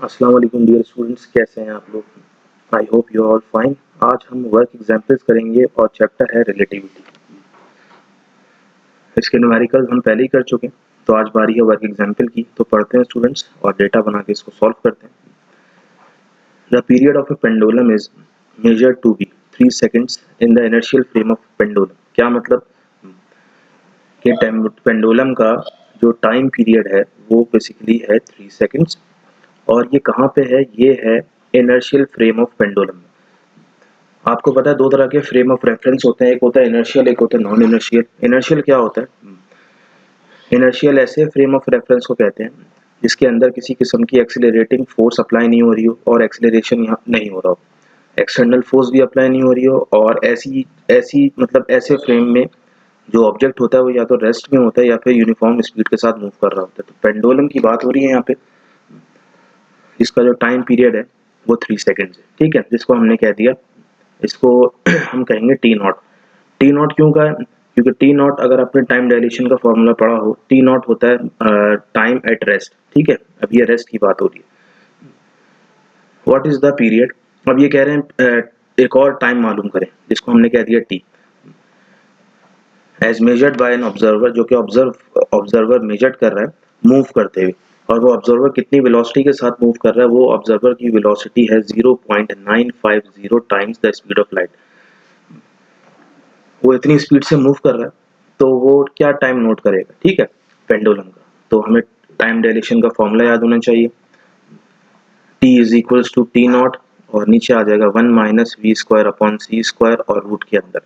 अस्सलाम वालेकुम dear students, कैसे हैं आप लोग? I hope you all fine. आज हम वर्क एग्जाम्पल्स करेंगे और चैप्टर है रिलेटिविटी। इसके न्यूमेरिकल्स हम पहले ही कर चुके हैं, तो आज बारी है वर्क एग्जाम्पल की। तो पढ़ते हैं स्टूडेंट्स और डेटा बना के इसको सॉल्व करते हैं। The period of a pendulum is measured to be 3 seconds in the inertial frame of pendulum. क्या मतलब कि पेंडुलम का जो टाइम पीरियड है वो बेसिकली है 3 सेकेंड्स। और ये कहाँ पे है? ये है इनर्शियल फ्रेम ऑफ पेंडुलम। आपको पता है दो तरह के फ्रेम ऑफ रेफरेंस होते हैं, एक होता है इनर्शियल, एक होता है नॉन इनर्शियल। इनर्शियल क्या होता है? इनर्शियल ऐसे फ्रेम ऑफ रेफरेंस को कहते हैं जिसके अंदर किसी किस्म की एक्सीलरेटिंग फोर्स अप्लाई नहीं हो रही हो और एक्सीलरेशन यहाँ नहीं हो रहा हो, एक्सटर्नल फोर्स भी अप्लाई नहीं हो रही हो, और ऐसी ऐसी मतलब ऐसे फ्रेम में जो ऑब्जेक्ट होता है वो या तो रेस्ट में होता है या फिर यूनिफॉर्म स्पीड के साथ मूव कर रहा होता है। तो पेंडुलम की बात हो रही है यहाँ पे, जिसका जो टाइम पीरियड है वो 3 सेकेंड्स है। ठीक है, जिसको हमने कह दिया, इसको हम कहेंगे टी नॉट। टी नॉट क्यों का है? क्योंकि टी नॉट, अगर आपने टाइम डायलेशन का फॉर्मूला पढ़ा हो, टी नॉट होता है टाइम एट रेस्ट। ठीक है, अब ये रेस्ट की बात हो रही है। What is the period? अब ये कह रहे हैं एक और टाइम मालूम करें, जिसको हमने कह दिया T. As measured by an observer, जो कि ऑब्जर्वर मेजर कर रहा है मूव करते हुए, और वो ऑब्जर्वर कितनी वेलोसिटी के साथ मूव कर रहा है? वो ऑब्जर्वर की वेलोसिटी है 0.950 times the speed of light. वो इतनी स्पीड से मूव कर रहा है, तो वो क्या टाइम नोट करेगा? ठीक है, पेंडुलम का। तो हमें टाइम डायलेशन का फॉर्मूला याद होना चाहिए, t is equals to T naught, और नीचे आ जाएगा 1 minus v square upon c square, और रूट के अंदर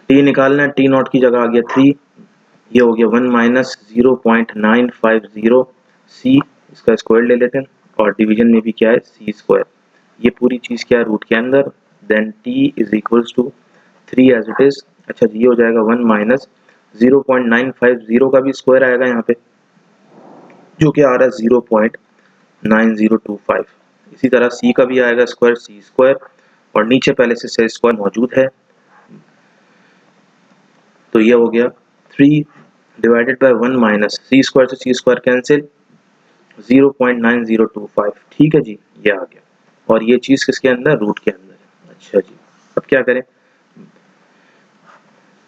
t निकालना है, टी नॉट की जगह आ गया 3, ये हो गया 1 माइनस 0.950 सी, इसका स्क्वायर ले लेते हैं, और डिवीजन में भी क्या है? C square. ये पूरी चीज क्या है? रूट के अंदर। Then t is equals to 3 as it is. अच्छा जी, ये हो जाएगा 1 माइनस 0.950 का भी स्क्वायर आएगा यहाँ पे, जो कि आ रहा है 0.9025। इसी तरह c का भी आएगा स्क्वायर, सी स्क्वायर, और नीचे पहले से स्क्वायर मौजूद है, तो ये हो गया 3 divided by 1 minus c square से सी स्क्वायर कैंसिल, 0.9025। ठीक है जी, ये आ गया, और ये चीज किसके अंदर? रूट के अंदर है। अच्छा जी, अब क्या करें?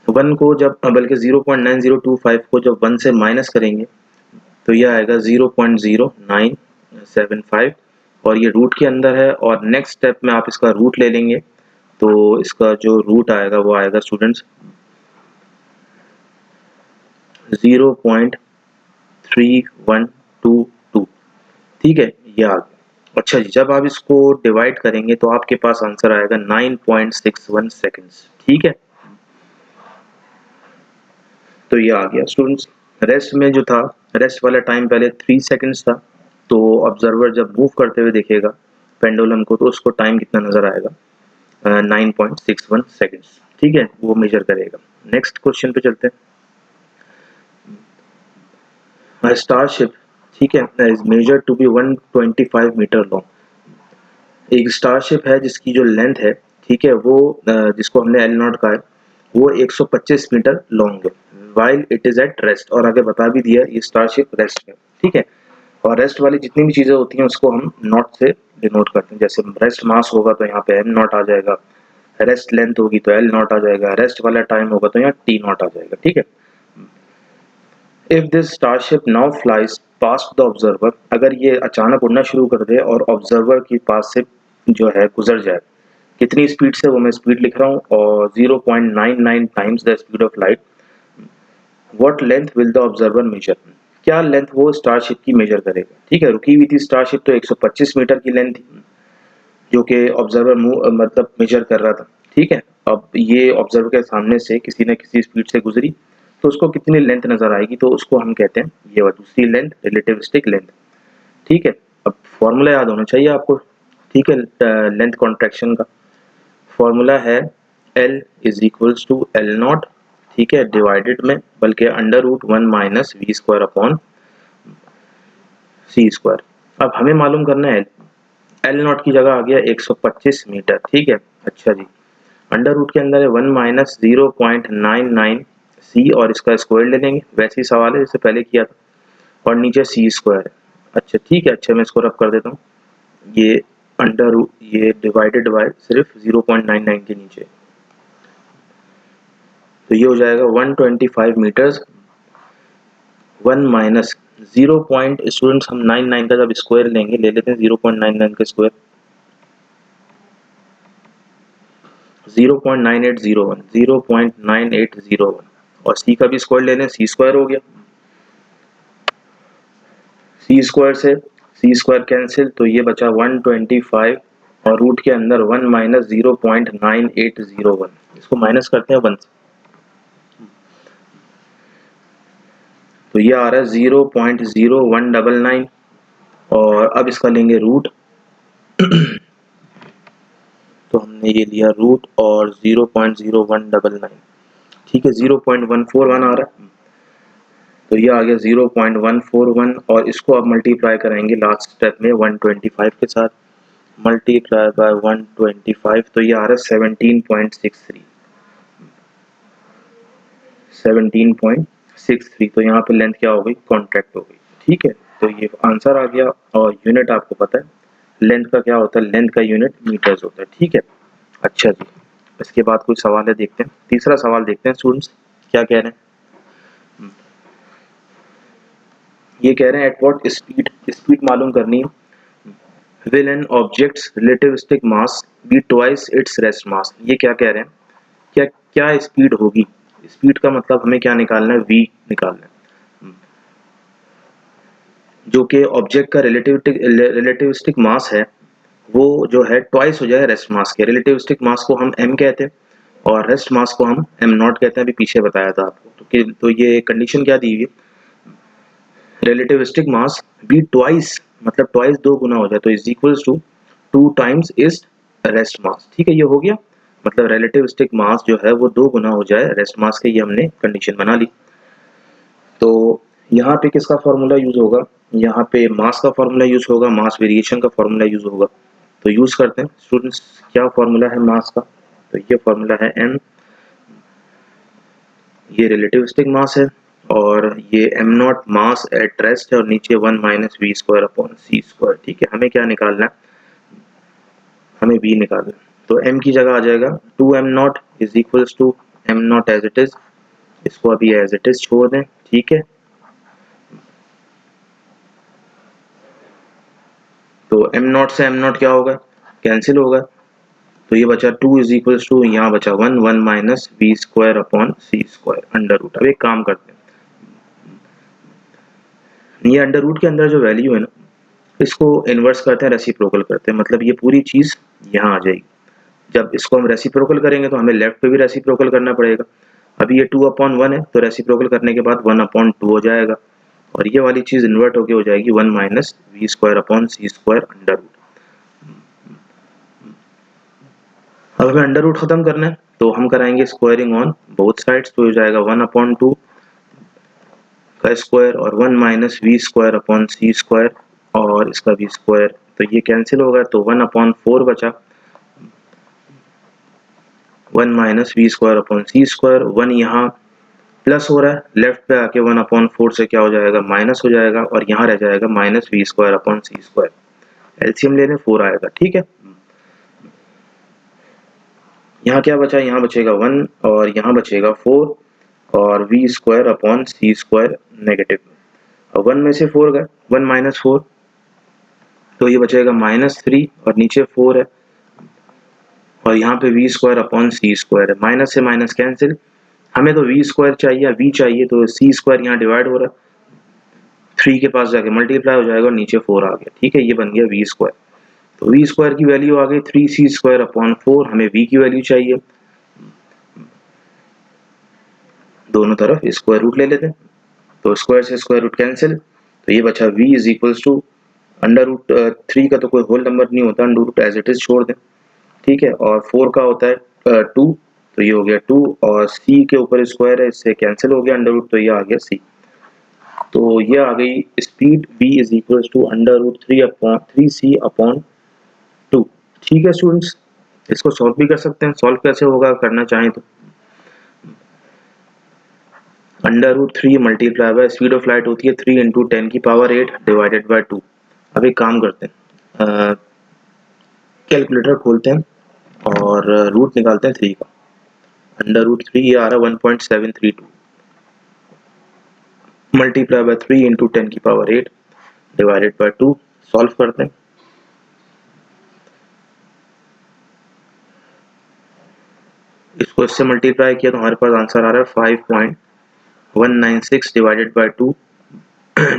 1 को जब, बल्कि 0.9025 को जब 1 से माइनस करेंगे तो ये आएगा 0.0975, और ये रूट के अंदर है, और नेक्स्ट स्टेप में आप इसका रूट ले लेंगे, तो इसका जो रूट आएगा वो आएगा स्टूडेंट्स 0.3122। ठीक है, ये आ गया। अच्छा जी, जब आप इसको डिवाइड करेंगे तो आपके पास आंसर आएगा 9.61 सेकेंड्स। ठीक है, तो ये आ गया स्टूडेंट्स। रेस्ट में जो था, रेस्ट वाला टाइम पहले 3 सेकेंड्स था, तो ऑब्जर्वर जब मूव करते हुए देखेगा पेंडुलम को, तो उसको टाइम कितना नजर आएगा? 9.61 सेकेंड्स। ठीक है, वो मेजर करेगा। नेक्स्ट क्वेश्चन पे चलते हैं। स्टारशिप, ठीक है, is measured to be 125 metre long. एक स्टारशिप है जिसकी जो लेंथ है, ठीक है, वो जिसको हमने एल नॉट कहा है, वो 125 मीटर लॉन्ग है, while it is at rest. और आगे बता भी दिया ये स्टारशिप रेस्ट है। ठीक है, और रेस्ट वाली जितनी भी चीजें होती हैं उसको हम नॉट से डिनोट करते हैं। जैसे रेस्ट मास होगा तो यहाँ पे एम नॉट आ जाएगा, रेस्ट लेंथ होगी तो एल नॉट आ जाएगा, रेस्ट वाला टाइम होगा तो यहाँ टी नॉट आ जाएगा। ठीक है, if this starship now flies past the observer, अगर ये अचानक उड़ना शुरू कर दे और ऑब्जर्वर के पास से जो है गुजर जाए, कितनी स्पीड से? वो मैं स्पीड लिख रहा हूँ, और 0.99 times the speed of light, what length will the observer measure? क्या लेंथ वो स्टारशिप की मेजर करेगा? ठीक है, रुकी हुई थी स्टारशिप तो 125 मीटर की लेंथ थी, जो कि ऑब्जर्वर मतलब मेजर कर रहा था। ठीक है, अब ये ऑब्जर्वर के सामने से किसी न किसी स्पीड से गुजरी, तो उसको कितनी लेंथ नजर आएगी? तो उसको हम कहते हैं ये दूसरी लेंथ, रिलेटिविस्टिक लेंथ। ठीक है, अब फॉर्मूला याद होना चाहिए आपको। ठीक है, लेंथ कॉन्ट्रैक्शन का फॉर्मूला है L is equals to L naught, ठीक है, डिवाइडेड में, बल्कि under root 1 minus v square upon c square. अब हमें मालूम करना है एल नॉट की जगह आ गया 125 मीटर। ठीक है, अच्छा जी, अंडर रूट के अंदर है 1 माइनस 0.99 सी, और इसका स्क्वायर ले लेंगे, वैसे ही सवाल है जैसे पहले किया था, और नीचे सी स्क्वायर है। अच्छा ठीक है, अच्छा मैं इसको रब कर देता हूँ। ये अंडर ये डिवाइडेड बाय सिर्फ 0.99 के नीचे, तो ये हो जाएगा 125 मीटर्स। 1 माइनस 0 पॉइंट स्टूडेंट्स हम 99 का जब स्क्वायर लेंगे, ले लेते हैं 0.99 का स्क्वायर 0.9801, 0.9801 और सी का भी स्क्वायर ले लें, सी स्क्वायर हो गया। सी स्क्वायर से सी स्क्वायर कैंसिल, तो ये बचा 125 और रूट के अंदर 1 माइनस 0.9801, इसको माइनस करते हैं 1 से, तो ये आ रहा है 0.0199 और अब इसका लेंगे रूट तो हमने ये लिया रूट और 0.0199, ठीक है 0.141 आ रहा है, तो ये आ गया 0.141 और इसको अब मल्टीप्लाई कराएंगे लास्ट स्टेप में 125 के साथ, मल्टीप्लाई बाय 125, तो ये आ रहा है 17.63, 17.63, तो यहाँ पे लेंथ क्या हो गई, कॉन्ट्रैक्ट हो गई, ठीक है। तो ये आंसर आ गया और यूनिट आपको पता है लेंथ का क्या होता है, लेंथ का यूनिट मीटर्स होता है, ठीक है। अच्छा जी, इसके बाद कोई सवाल है देखते हैं, तीसरा सवाल देखते हैं स्टूडेंट्स क्या कह रहे हैं। ये कह रहे हैं एट व्हाट स्पीड, स्पीड मालूम करनी है, will an objects relativistic mass be twice its rest mass. ये क्या कह रहे हैं, क्या क्या स्पीड होगी, स्पीड का मतलब हमें क्या निकालना है, v निकालना है, जो कि ऑब्जेक्ट का रिलेटिविस्टिक मास है वो जो है ट्वाइस हो जाए रेस्ट मास के। रिलेटिविस्टिक मास को हम m कहते हैं और रेस्ट मास को हम m नॉट कहते हैं, अभी पीछे बताया था आपको। तो ये कंडीशन क्या दी हुई है, रिलेटिविस्टिक मास बी ट्वाइस, मतलब ट्वाइस दो गुना हो जाए, तो is equals to 2 times is rest mass, ठीक है। ये हो गया, मतलब रिलेटिविस्टिक मास जो है वो दो गुना हो जाए रेस्ट मास के, ये हमने कंडीशन बना ली। तो यहाँ पे किसका फॉर्मूला यूज होगा, यहाँ पे मास का फॉर्मूला यूज होगा, मास वेरिएशन का फॉर्मूला यूज होगा, तो यूज करते हैं स्टूडेंट्स। क्या फॉर्मूला है मास का, तो ये फॉर्मूला है m, ये रिलेटिविस्टिक मास है और ये m naught mass at rest है और नीचे 1 minus v square upon c square, ठीक है। हमें क्या निकालना है, हमें v निकालना है, तो m की जगह आ जाएगा 2m naught is equals to m naught as it is, इसको अभी एज इट इज छोड़ दें, ठीक है। तो m नॉट से m नॉट क्या होगा, कैंसिल होगा, तो ये बचा 2 इज इक्वल्स टू, यहाँ बचा 1 1 minus v square upon c square under root. अब एक काम करते हैं, ये अंडर रूट के अंदर जो वैल्यू है ना, इसको इन्वर्स करते हैं, रेसिप्रोकल करते हैं, मतलब ये पूरी चीज यहाँ आ जाएगी। जब इसको हम रेसिप्रोकल करेंगे तो हमें लेफ्ट पे भी रेसिप्रोकल करना पड़ेगा। अभी ये 2/1 है, तो रेसिप्रोकल करने के बाद 1/2 हो जाएगा और ये वाली चीज इन्वर्ट होके हो जाएगी 1 minus v square upon c square under root. अब हमें अंडर रूट खत्म करना है, तो हम कराएंगे स्क्वायरिंग ऑन बोथ साइड्स, तो हो जाएगा 1/2 का स्क्वायर और 1 minus v square upon c square और इसका भी स्क्वायर, तो ये कैंसिल होगा, तो 1/4 बचा, 1 minus v square upon c square, 1 यहाँ प्लस हो रहा है, लेफ्ट पे आके 1/4 से क्या हो जाएगा, माइनस हो जाएगा और यहाँ रह जाएगा minus v square upon c square. LCM लेने 4 आएगा, ठीक है। यहाँ क्या बचा, यहाँ बचेगा 1 और यहाँ बचेगा 4 और v square upon c square negative, और 1 में से 4 गए, 1 माइनस 4, तो ये बचेगा -3 और नीचे 4 है और यहाँ पे v square upon c square है, माइनस से माइनस कैंसिल, हमें तो वी स्क्वायर चाहिए, वी चाहिए, तो सी स्क्वायर यहाँ डिवाइड हो रहा है, 3 के पास जाके मल्टीप्लाई हो जाएगा और नीचे 4 आ गया, ठीक है। ये बन गया वी स्क्वायर, तो वी स्क्वायर की वैल्यू आ गई 3c स्क्वायर अपॉन 4, हमें वी की वैल्यू चाहिए, दोनों तरफ स्क्वायर रूट ले लेते हैं, तो स्क्वायर से स्क्वायर रूट कैंसिल, तो ये बचा v is equals to under root 3 का तो कोई होल नंबर नहीं होता, under root as it is छोड़ दें, ठीक है। और 4 का होता है 2, तो ये हो गया 2 और c के ऊपर स्क्वायर है, इससे कैंसिल हो गया अंडर रूट, तो ये आ गया c, तो ये आ गई speed v is equals to under root 3c upon 2, ठीक है स्टूडेंट्स। इसको सॉल्व भी कर सकते हैं, सॉल्व कैसे होगा करना चाहें तो √3 multiply by speed of light होती है 3 इंटू 10 की पावर 8 डिवाइडेड बाय 2। अब एक काम करते हैं, कैलकुलेटर खोलते हैं और रूट निकालते हैं 3 का। √3 ये आ रहा है 1.732 मल्टीप्लाई बाय 3 इंटू 10 की पावर 8 डिवाइडेड बाय 2। सॉल्व करते हैं, इसको इससे मल्टीप्लाई किया तो हमारे पास आंसर आ रहा है 5.196 डिवाइडेड बाय 2।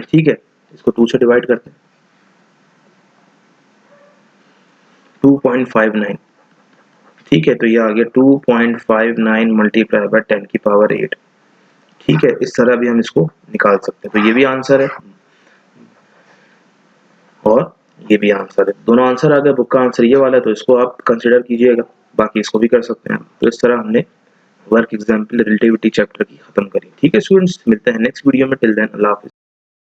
ठीक है, इसको 2 से डिवाइड करते हैं, 2.59। ठीक है, तो ये आ गया 2.59 मल्टीप्लाई बाय 10 की पावर 8। ठीक है, इस तरह भी हम इसको निकाल सकते हैं। तो ये भी आंसर है और ये भी आंसर है, दोनों आंसर आ गए। बुक का आंसर ये वाला है, तो इसको आप कंसिडर कीजिएगा, बाकी इसको भी कर सकते हैं। तो इस तरह हमने वर्क एग्जाम्पल रिलेटिविटी चैप्टर की खत्म करी। ठीक है स्टूडेंट्स, मिलते हैं नेक्स्ट वीडियो में। टिल देन अल्लाह हाफिज़।